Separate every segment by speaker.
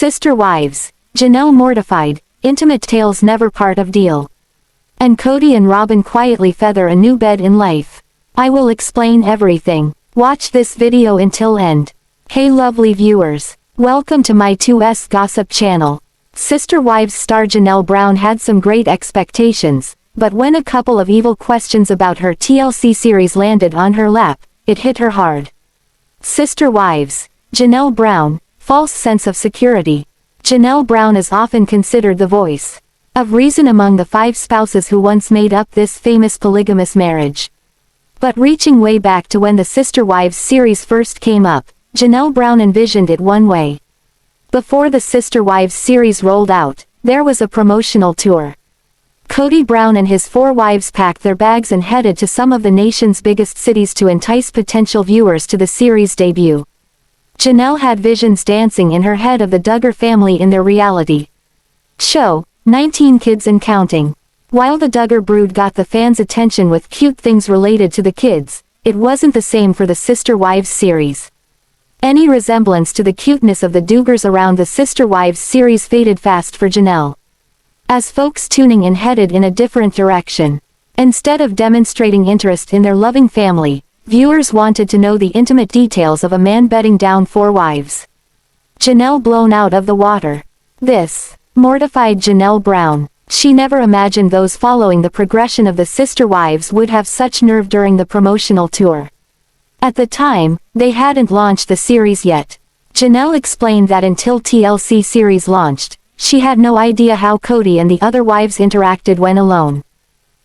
Speaker 1: Sister Wives, Janelle Mortified, Intimate Tales never part of deal. And Kody and Robyn quietly feather a new bed in life. I will explain everything. Watch this video until end. Hey lovely viewers. Welcome to my 2S Gossip channel. Sister Wives star Janelle Brown had some great expectations, but when a couple of evil questions about her TLC series landed on her lap, it hit her hard. Sister Wives, Janelle Brown, false sense of security. Janelle Brown is often considered the voice of reason among the 5 spouses who once made up this famous polygamous marriage. But reaching way back to when the Sister Wives series first came up, Janelle Brown envisioned it one way. Before the Sister Wives series rolled out, there was a promotional tour. Kody Brown and his 4 wives packed their bags and headed to some of the nation's biggest cities to entice potential viewers to the series' debut. Janelle had visions dancing in her head of the Duggar family in their reality show, 19 Kids and Counting. While the Duggar brood got the fans' attention with cute things related to the kids, it wasn't the same for the Sister Wives series. Any resemblance to the cuteness of the Duggars around the Sister Wives series faded fast for Janelle. As folks tuning in headed in a different direction. Instead of demonstrating interest in their loving family, viewers wanted to know the intimate details of a man bedding down 4 wives. Janelle blown out of the water. This mortified Janelle Brown. She never imagined those following the progression of the Sister Wives would have such nerve during the promotional tour. At the time, they hadn't launched the series yet. Janelle explained that until TLC series launched, she had no idea how Kody and the other wives interacted when alone.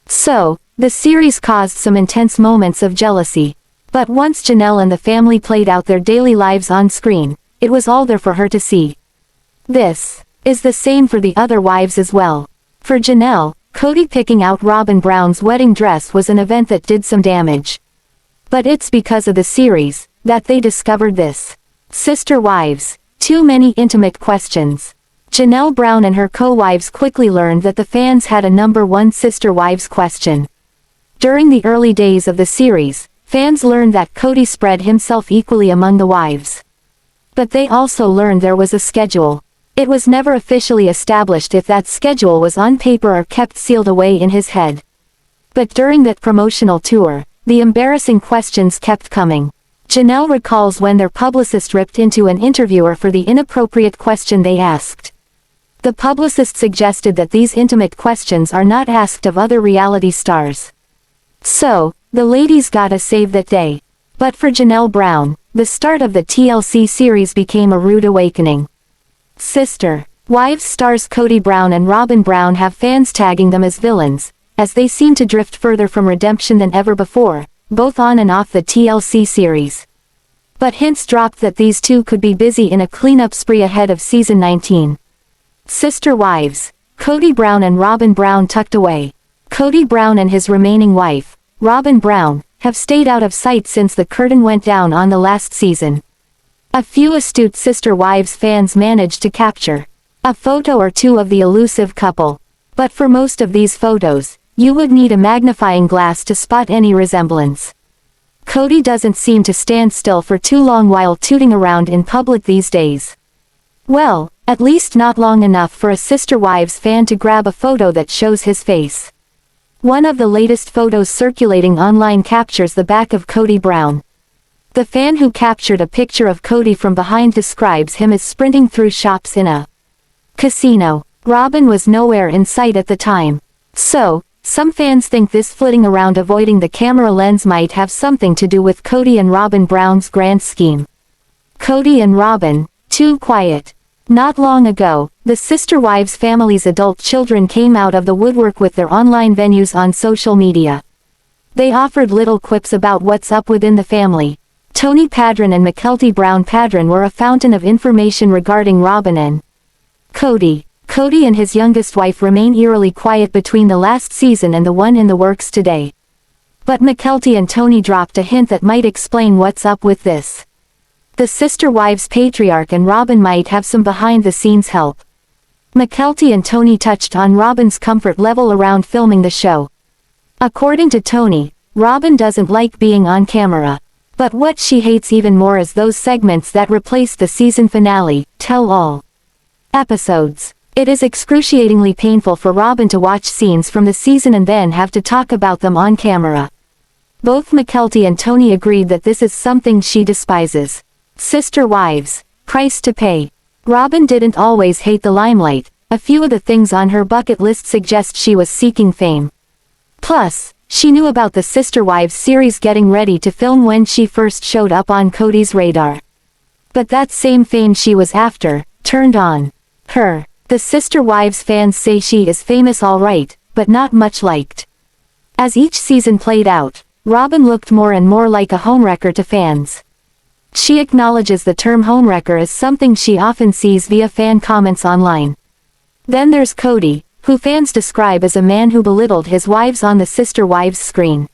Speaker 1: So, the series caused some intense moments of jealousy. But once Janelle and the family played out their daily lives on screen, it was all there for her to see. This is the same for the other wives as well. For Janelle, Kody picking out Robyn Brown's wedding dress was an event that did some damage. But it's because of the series that they discovered this. Sister Wives, too many intimate questions. Janelle Brown and her co-wives quickly learned that the fans had a #1 Sister Wives question. During the early days of the series, fans learned that Kody spread himself equally among the wives. But they also learned there was a schedule. It was never officially established if that schedule was on paper or kept sealed away in his head. But during that promotional tour, the embarrassing questions kept coming. Janelle recalls when their publicist ripped into an interviewer for the inappropriate question they asked. The publicist suggested that these intimate questions are not asked of other reality stars. So, the ladies got a save that day. But for Janelle Brown, the start of the TLC series became a rude awakening. Sister Wives stars Kody Brown and Robyn Brown have fans tagging them as villains, as they seem to drift further from redemption than ever before, both on and off the TLC series. But hints dropped that these two could be busy in a cleanup spree ahead of season 19. Sister Wives, Kody Brown and Robyn Brown tucked away. Kody Brown and his remaining wife, Robyn Brown, have stayed out of sight since the curtain went down on the last season. A few astute Sister Wives fans managed to capture a photo or two of the elusive couple. But for most of these photos, you would need a magnifying glass to spot any resemblance. Kody doesn't seem to stand still for too long while tooting around in public these days. Well, at least not long enough for a Sister Wives fan to grab a photo that shows his face. One of the latest photos circulating online captures the back of Kody Brown. The fan who captured a picture of Kody from behind describes him as sprinting through shops in a casino. Robyn was nowhere in sight at the time. So, some fans think this flitting around avoiding the camera lens might have something to do with Kody and Robyn Brown's grand scheme. Kody and Robyn, too quiet. Not long ago, the Sister Wives family's adult children came out of the woodwork with their online venues on social media. They offered little quips about what's up within the family. Tony Paedon and Mykelti Brown Paedon were a fountain of information regarding Robyn and Kody. Kody and his youngest wife remain eerily quiet between the last season and the one in the works today. But Mykelti and Tony dropped a hint that might explain what's up with this. The Sister Wives patriarch and Robyn might have some behind-the-scenes help. Mykelti and Tony touched on Robyn's comfort level around filming the show. According to Tony, Robyn doesn't like being on camera. But what she hates even more is those segments that replaced the season finale, Tell All. episodes. It is excruciatingly painful for Robyn to watch scenes from the season and then have to talk about them on camera. Both Mykelti and Tony agreed that this is something she despises. Sister wives. Price to pay. Robyn didn't always hate the limelight. A few of the things on her bucket list suggest she was seeking fame. Plus, she knew about the Sister Wives series getting ready to film when she first showed up on Kody's radar. But that same fame she was after, turned on her. The Sister Wives fans say she is famous alright, but not much liked. As each season played out, Robyn looked more and more like a homewrecker to fans. She acknowledges the term homewrecker as something she often sees via fan comments online. Then there's Kody, who fans describe as a man who belittled his wives on the Sister Wives screen.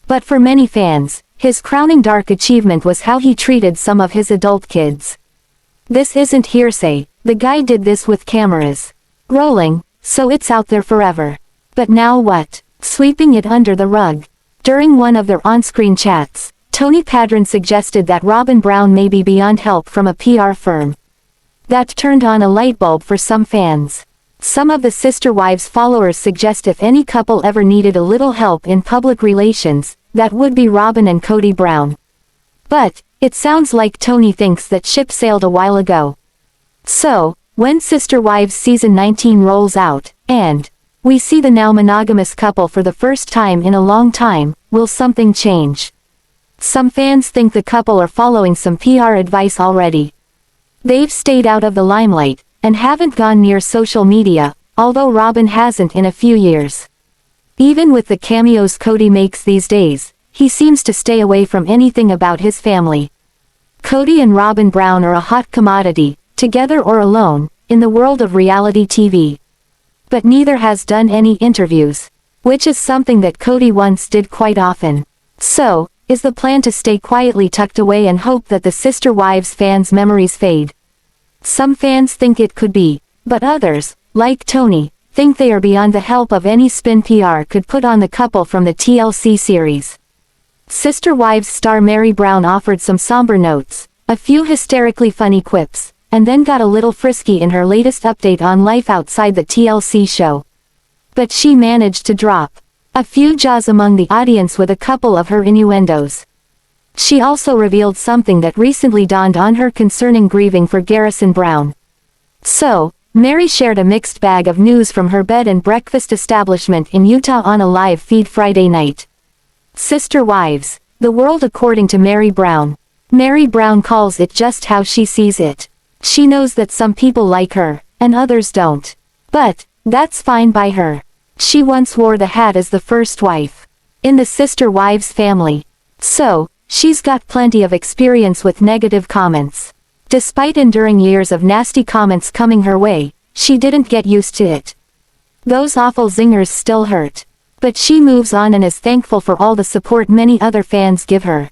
Speaker 1: But for many fans, his crowning dark achievement was how he treated some of his adult kids. This isn't hearsay, the guy did this with cameras rolling, so it's out there forever. But now what? Sweeping it under the rug. During one of their on-screen chats, Paedon suggested that Robyn Brown may be beyond help from a PR firm. That turned on a light bulb for some fans. Some of the Sister Wives followers suggest if any couple ever needed a little help in public relations, that would be Robyn and Kody Brown. But, it sounds like Tony thinks that ship sailed a while ago. So, when Sister Wives season 19 rolls out, and we see the now monogamous couple for the first time in a long time, will something change? Some fans think the couple are following some PR advice already. They've stayed out of the limelight, and haven't gone near social media, although Robyn hasn't in a few years. Even with the cameos Kody makes these days, he seems to stay away from anything about his family. Kody and Robyn Brown are a hot commodity, together or alone, in the world of reality TV. But neither has done any interviews, which is something that Kody once did quite often. So, is the plan to stay quietly tucked away and hope that the Sister Wives fans' memories fade? Some fans think it could be, but others, like Tony, think they are beyond the help of any spin PR could put on the couple from the TLC series. Sister Wives star Meri Brown offered some somber notes, a few hysterically funny quips, and then got a little frisky in her latest update on life outside the TLC show. But she managed to drop a few jaws among the audience with a couple of her innuendos. She also revealed something that recently dawned on her concerning grieving for Garrison Brown. So, Meri shared a mixed bag of news from her bed and breakfast establishment in Utah on a live feed Friday night. Sister Wives, the world according to Meri Brown. Meri Brown calls it just how she sees it. She knows that some people like her, and others don't. But, that's fine by her. She once wore the hat as the first wife in the Sister Wives family. So, she's got plenty of experience with negative comments. Despite enduring years of nasty comments coming her way, she didn't get used to it. Those awful zingers still hurt. But she moves on and is thankful for all the support many other fans give her.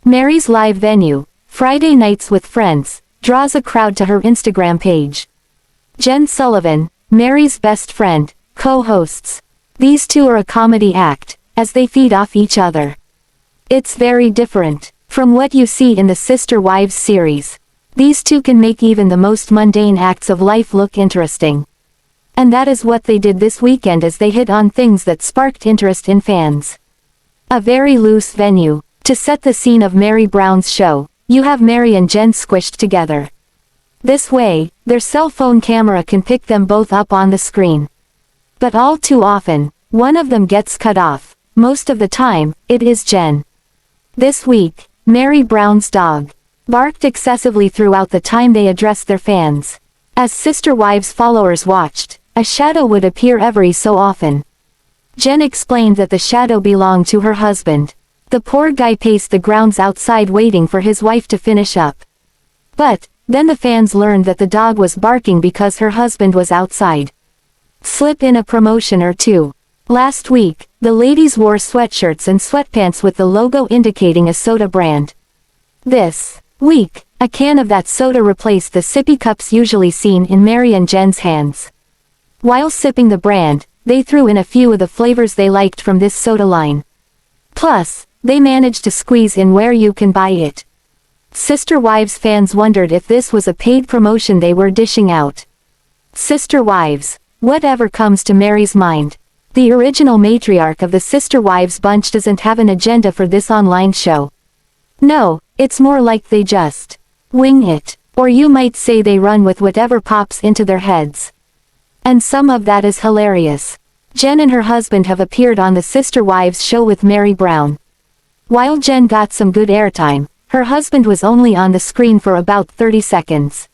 Speaker 1: Meri's live venue, Friday Nights with Friends, draws a crowd to her Instagram page. Jen Sullivan, Meri's best friend, co-hosts. These two are a comedy act, as they feed off each other. It's very different from what you see in the Sister Wives series. These two can make even the most mundane acts of life look interesting. And that is what they did this weekend as they hit on things that sparked interest in fans. A very loose venue. To set the scene of Meri Brown's show, you have Meri and Jen squished together. This way, their cell phone camera can pick them both up on the screen. But all too often, one of them gets cut off. Most of the time, it is Jen. This week, Meri Brown's dog barked excessively throughout the time they addressed their fans. As Sister Wives followers watched, a shadow would appear every so often. Jen explained that the shadow belonged to her husband. The poor guy paced the grounds outside waiting for his wife to finish up. But, then the fans learned that the dog was barking because her husband was outside. Slip in a promotion or two. Last week, the ladies wore sweatshirts and sweatpants with the logo indicating a soda brand. This week, a can of that soda replaced the sippy cups usually seen in Meri and Jen's hands. While sipping the brand, they threw in a few of the flavors they liked from this soda line. Plus, they managed to squeeze in where you can buy it. Sister Wives fans wondered if this was a paid promotion they were dishing out. Sister Wives. Whatever comes to Meri's mind. The original matriarch of the Sister Wives bunch doesn't have an agenda for this online show. No, it's more like they just wing it. Or you might say they run with whatever pops into their heads. And some of that is hilarious. Jen and her husband have appeared on the Sister Wives show with Meri Brown. While Jen got some good airtime, her husband was only on the screen for about 30 seconds.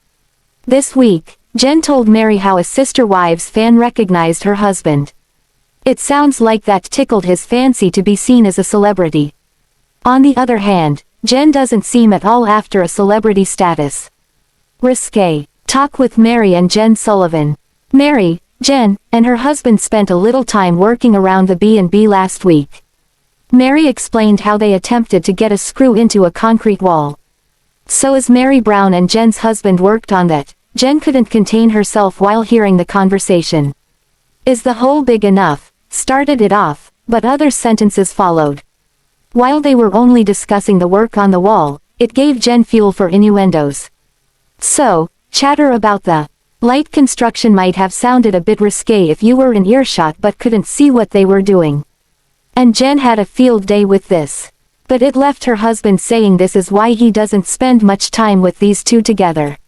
Speaker 1: This week, Jen told Meri how a Sister Wives fan recognized her husband. It sounds like that tickled his fancy to be seen as a celebrity. On the other hand, Jen doesn't seem at all after a celebrity status. Risque. Talk with Meri and Jen Sullivan. Meri, Jen, and her husband spent a little time working around the B&B last week. Meri explained how they attempted to get a screw into a concrete wall. So as Meri Brown and Jen's husband worked on that, Jen couldn't contain herself while hearing the conversation. Is the hole big enough? Started it off, but other sentences followed. While they were only discussing the work on the wall, it gave Jen fuel for innuendos. So, chatter about the light construction might have sounded a bit risque if you were in earshot but couldn't see what they were doing. And Jen had a field day with this. But it left her husband saying this is why he doesn't spend much time with these two together.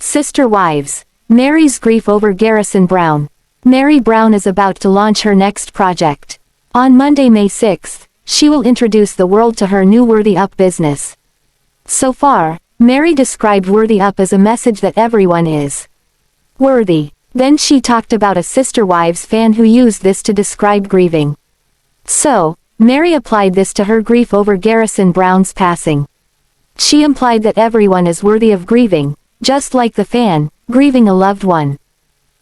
Speaker 1: Sister Wives. Meri's grief over Garrison Brown. Meri Brown is about to launch her next project. On Monday, May 6th, she will introduce the world to her new Worthy Up business. So far, Meri described Worthy Up as a message that everyone is worthy. Then she talked about a Sister Wives fan who used this to describe grieving. So, Meri applied this to her grief over Garrison Brown's passing. She implied that everyone is worthy of grieving, just like the fan, grieving a loved one.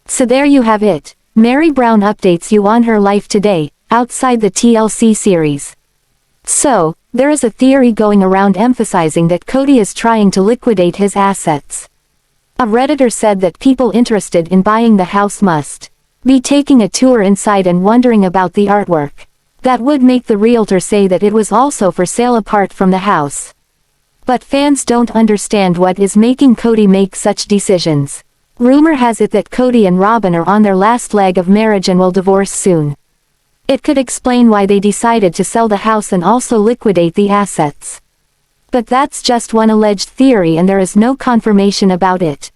Speaker 1: So there you have it. Meri Brown updates you on her life today, outside the TLC series. So, there is a theory going around emphasizing that Kody is trying to liquidate his assets. A Redditor said that people interested in buying the house must be taking a tour inside and wondering about the artwork. That would make the realtor say that it was also for sale apart from the house. But fans don't understand what is making Kody make such decisions. Rumor has it that Kody and Robyn are on their last leg of marriage and will divorce soon. It could explain why they decided to sell the house and also liquidate the assets. But that's just one alleged theory and there is no confirmation about it.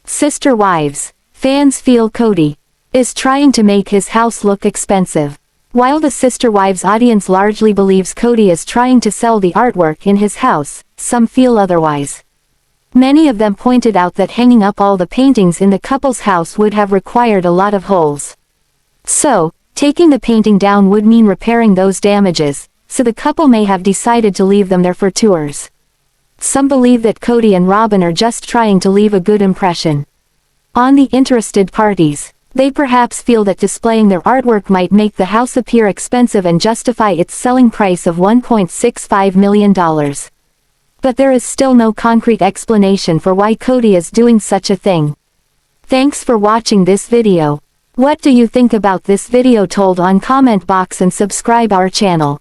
Speaker 1: Sister Wives. Fans feel Kody is trying to make his house look expensive. While the Sister Wives audience largely believes Kody is trying to sell the artwork in his house, some feel otherwise. Many of them pointed out that hanging up all the paintings in the couple's house would have required a lot of holes. So, taking the painting down would mean repairing those damages, so the couple may have decided to leave them there for tours. Some believe that Kody and Robyn are just trying to leave a good impression on the interested parties. They perhaps feel that displaying their artwork might make the house appear expensive and justify its selling price of $1.65 million. But there is still no concrete explanation for why Kody is doing such a thing. Thanks for watching this video. What do you think about this video? Told on comment box and subscribe our channel.